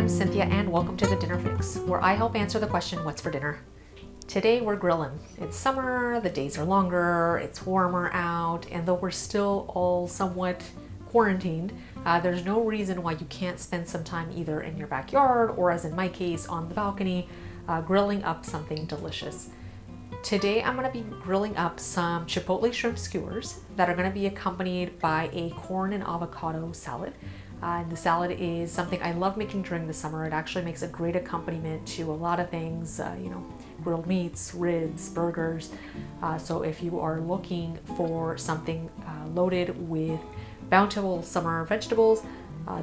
I'm Cynthia and welcome to The Dinner Fix, where I help answer the question, what's for dinner? Today we're grilling. It's summer, the days are longer, it's warmer out, and though we're still all somewhat quarantined, there's no reason why you can't spend some time either in your backyard or, as in my case, on the balcony, grilling up something delicious. Today I'm going to be grilling up some Chipotle shrimp skewers that are going to be accompanied by a corn and avocado salad. And the salad is something I love making during the summer. It actually makes a great accompaniment to a lot of things, grilled meats, ribs, burgers. So if you are looking for something loaded with bountiful summer vegetables,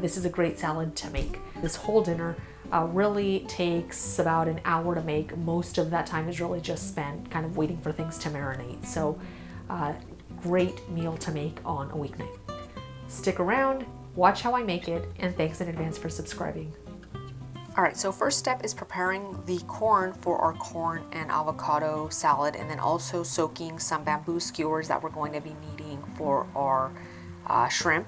this is a great salad to make. This whole dinner really takes about an hour to make. Most of that time is really just spent kind of waiting for things to marinate. So great meal to make on a weeknight. Stick around, watch how I make it, and thanks in advance for subscribing. All right, so first step is preparing the corn for our corn and avocado salad, and then also soaking some bamboo skewers that we're going to be needing for our shrimp.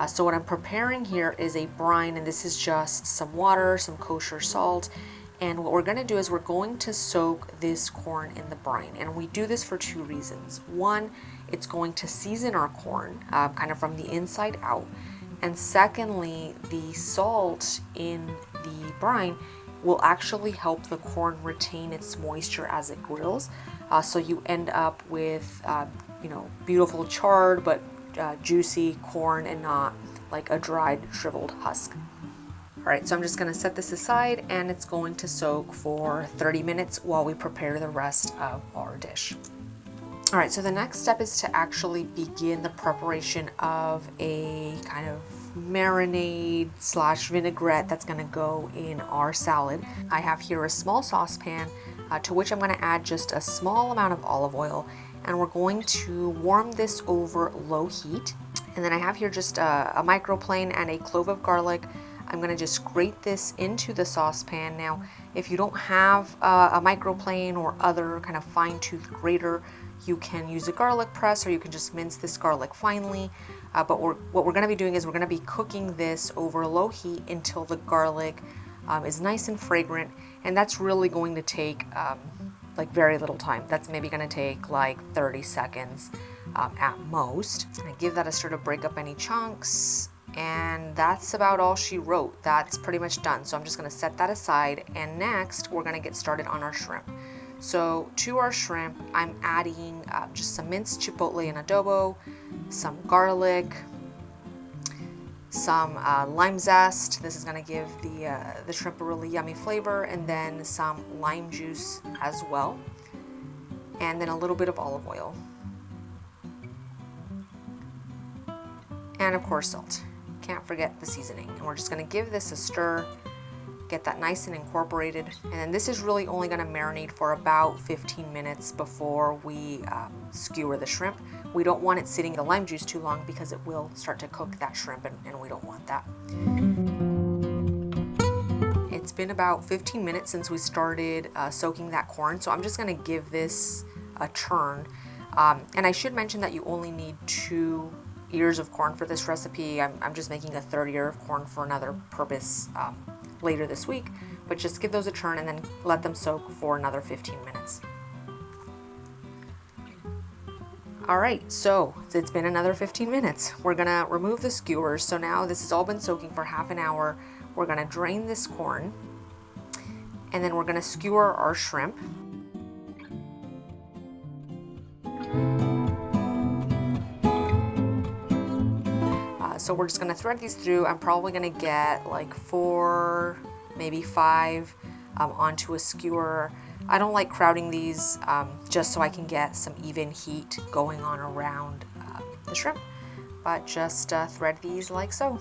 So what I'm preparing here is a brine, and this is just some water, some kosher salt. And what we're going to do is we're going to soak this corn in the brine. And we do this for two reasons. One, it's going to season our corn kind of from the inside out. And secondly, the salt in the brine will actually help the corn retain its moisture as it grills. So you end up with, beautiful charred but juicy corn and not like a dried, shriveled husk. All right, so I'm just gonna set this aside and it's going to soak for 30 minutes while we prepare the rest of our dish. All right, so the next step is to actually begin the preparation of a kind of marinade / vinaigrette that's gonna go in our salad. I have here a small saucepan to which I'm gonna add just a small amount of olive oil, and we're going to warm this over low heat. And then I have here just a microplane and a clove of garlic. I'm gonna just grate this into the saucepan. Now, if you don't have a microplane or other kind of fine tooth grater, you can use a garlic press or you can just mince this garlic finely. But what we're gonna be doing is we're gonna be cooking this over low heat until the garlic is nice and fragrant. And that's really going to take like very little time. That's maybe gonna take like 30 seconds at most. And I give that a stir to break up any chunks. And that's about all she wrote. That's pretty much done. So I'm just gonna set that aside. And next, we're gonna get started on our shrimp. So to our shrimp, I'm adding just some minced chipotle and adobo, some garlic, some lime zest. This is gonna give the shrimp a really yummy flavor, and then some lime juice as well. And then a little bit of olive oil. And of course, salt. Can't forget the seasoning. And we're just gonna give this a stir, get that nice and incorporated. And then this is really only gonna marinate for about 15 minutes before we skewer the shrimp. We don't want it sitting in the lime juice too long because it will start to cook that shrimp, and we don't want that. It's been about 15 minutes since we started soaking that corn, so I'm just gonna give this a turn. And I should mention that you only need 2 ears of corn for this recipe. I'm just making a 3rd ear of corn for another purpose later this week, but just give those a turn and then let them soak for another 15 minutes. All right, so it's been another 15 minutes. We're gonna remove the skewers. So now this has all been soaking for half an hour. We're gonna drain this corn, and then we're gonna skewer our shrimp. So we're just gonna thread these through. I'm probably gonna get like 4, maybe 5 onto a skewer. I don't like crowding these just so I can get some even heat going on around the shrimp, but just thread these like so.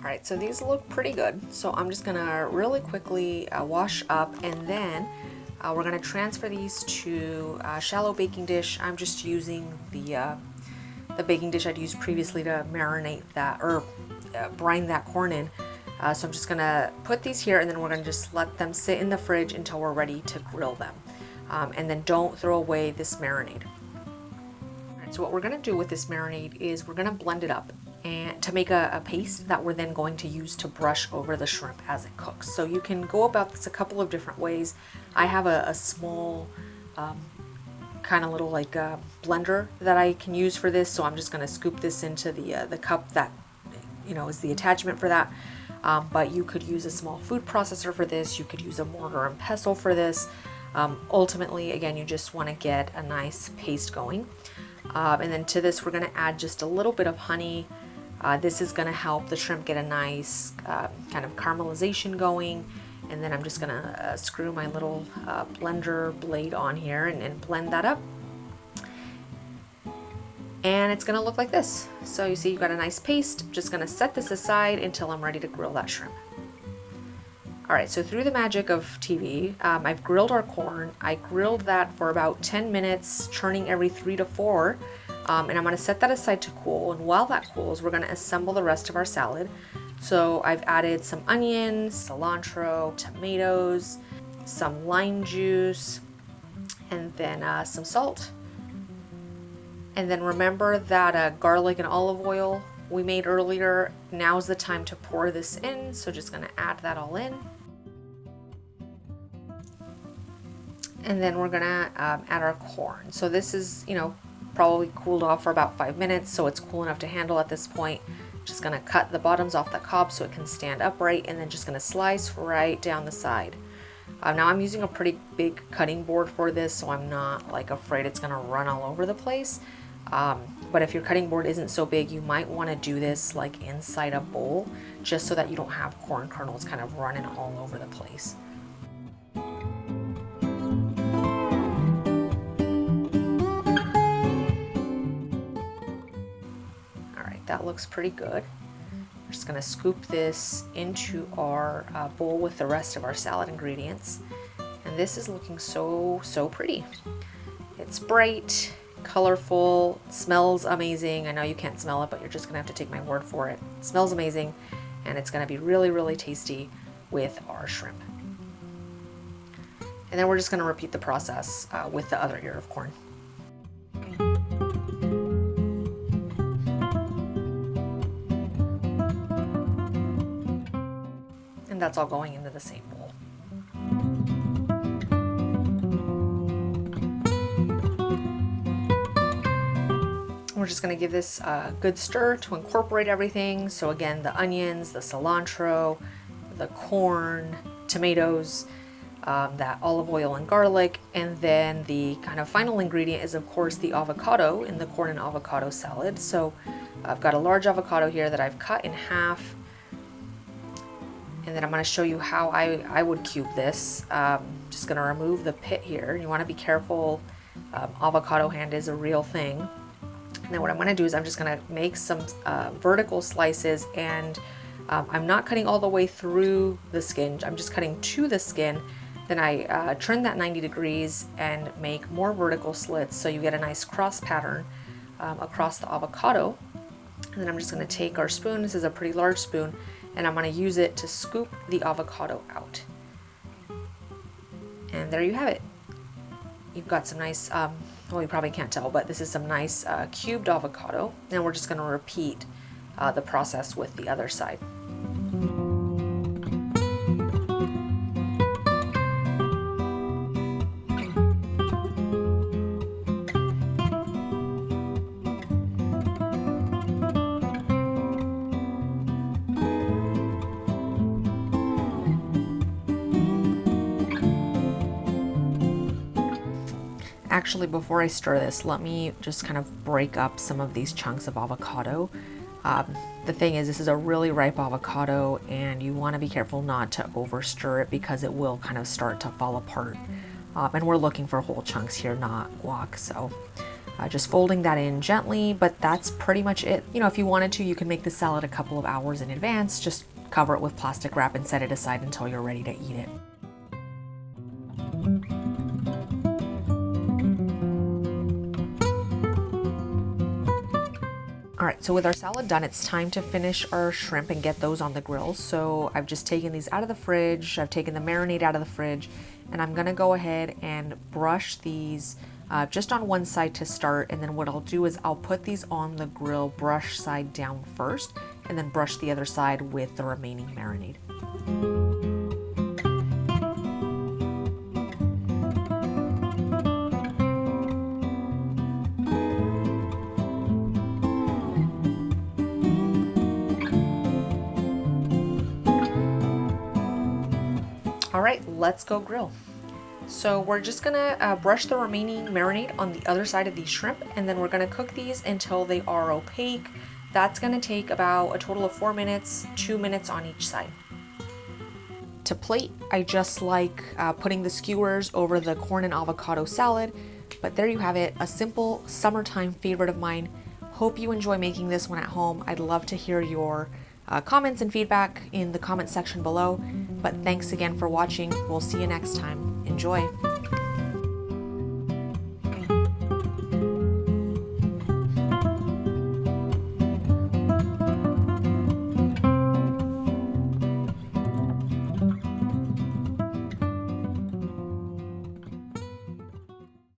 right, so these look pretty good. So I'm just gonna really quickly wash up, and then we're gonna transfer these to a shallow baking dish. I'm just using the baking dish I'd used previously to marinate that, or brine that corn in. So I'm just gonna put these here, and then we're gonna just let them sit in the fridge until we're ready to grill them. And then don't throw away this marinade. All right, so what we're gonna do with this marinade is we're gonna blend it up and to make a paste that we're then going to use to brush over the shrimp as it cooks. So you can go about this a couple of different ways. I have a small kind of little like blender that I can use for this, so I'm just going to scoop this into the cup that is the attachment for that. But you could use a small food processor for this. You could use a mortar and pestle for this. Ultimately, again, you just want to get a nice paste going. And then to this, we're going to add just a little bit of honey. This is going to help the shrimp get a nice kind of caramelization going. And then I'm just going to screw my little blender blade on here and blend that up. And it's going to look like this. So you see you've got a nice paste. I'm just going to set this aside until I'm ready to grill that shrimp. All right, so through the magic of TV, I've grilled our corn. I grilled that for about 10 minutes, churning every 3 to 4. And I'm gonna set that aside to cool. And while that cools, we're gonna assemble the rest of our salad. So I've added some onions, cilantro, tomatoes, some lime juice, and then some salt. And then remember that garlic and olive oil we made earlier. Now's the time to pour this in. So just gonna add that all in. And then we're gonna add our corn. So this is, probably cooled off for about 5 minutes, so it's cool enough to handle at this point. Just gonna cut the bottoms off the cob so it can stand upright, and then just gonna slice right down the side. Now I'm using a pretty big cutting board for this, so I'm not like afraid it's gonna run all over the place. But if your cutting board isn't so big, you might wanna do this like inside a bowl, just so that you don't have corn kernels kind of running all over the place. That looks pretty good. We're just gonna scoop this into our bowl with the rest of our salad ingredients. And this is looking so pretty. It's bright, colorful, smells amazing. I know you can't smell it, but you're just gonna have to take my word for it. It smells amazing, and it's gonna be really tasty with our shrimp. And then we're just gonna repeat the process with the other ear of corn. And that's all going into the same bowl. We're just going to give this a good stir to incorporate everything. So again, the onions, the cilantro, the corn, tomatoes, that olive oil and garlic, and then the kind of final ingredient is of course the avocado in the corn and avocado salad. So I've got a large avocado here that I've cut in half. And then I'm going to show you how I would cube this. Just going to remove the pit here. You want to be careful. Avocado hand is a real thing. And then what I'm going to do is I'm just going to make some vertical slices, and I'm not cutting all the way through the skin. I'm just cutting to the skin. Then I turn that 90 degrees and make more vertical slits so you get a nice cross pattern across the avocado. And then I'm just going to take our spoon. This is a pretty large spoon. And I'm going to use it to scoop the avocado out. And there you have it. You've got some nice, well, you probably can't tell, but this is some nice cubed avocado. And we're just going to repeat the process with the other side. Actually, before I stir this, let me just kind of break up some of these chunks of avocado. The thing is, this is a really ripe avocado, and you want to be careful not to over stir it because it will kind of start to fall apart. And we're looking for whole chunks here, not guac. So Just folding that in gently, but that's pretty much it. You know, if you wanted to, you can make the salad a couple of hours in advance. Just cover it with plastic wrap and set it aside until you're ready to eat it. All right, so with our salad done, it's time to finish our shrimp and get those on the grill. So I've just taken these out of the fridge. I've taken the marinade out of the fridge, and I'm gonna go ahead and brush these just on one side to start. And then what I'll do is I'll put these on the grill, brush side down first, and then brush the other side with the remaining marinade. All right, let's go grill. So we're just gonna brush the remaining marinade on the other side of these shrimp, and then we're gonna cook these until they are opaque. That's gonna take about a total of 4 minutes, 2 minutes on each side. To plate, I just like putting the skewers over the corn and avocado salad, but there you have it, a simple summertime favorite of mine. Hope you enjoy making this one at home. I'd love to hear your comments and feedback in the comment section below. But thanks again for watching. We'll see you next time. Enjoy.